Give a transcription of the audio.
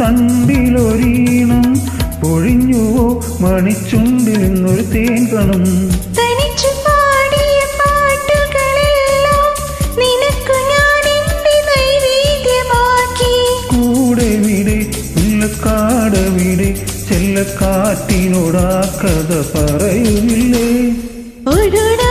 തണ്ടിലൊരീണം പൊഴിഞ്ഞുവോ മണിച്ചുണ്ടിൽ നിന്നൊരു തേൻ കണം. തനിച്ചു പാടിയ പാട്ടുകളെല്ലാം നിനക്കു ഞാൻ എന്റെ നൈവേദ്യമാക്കി. കൂടെ വിടെ മുല്ലക്കാട് വിടെ ചെല്ലക്കാറ്റിനോടാ കഥ പറയുന്നില്ലേ. ഒഴുട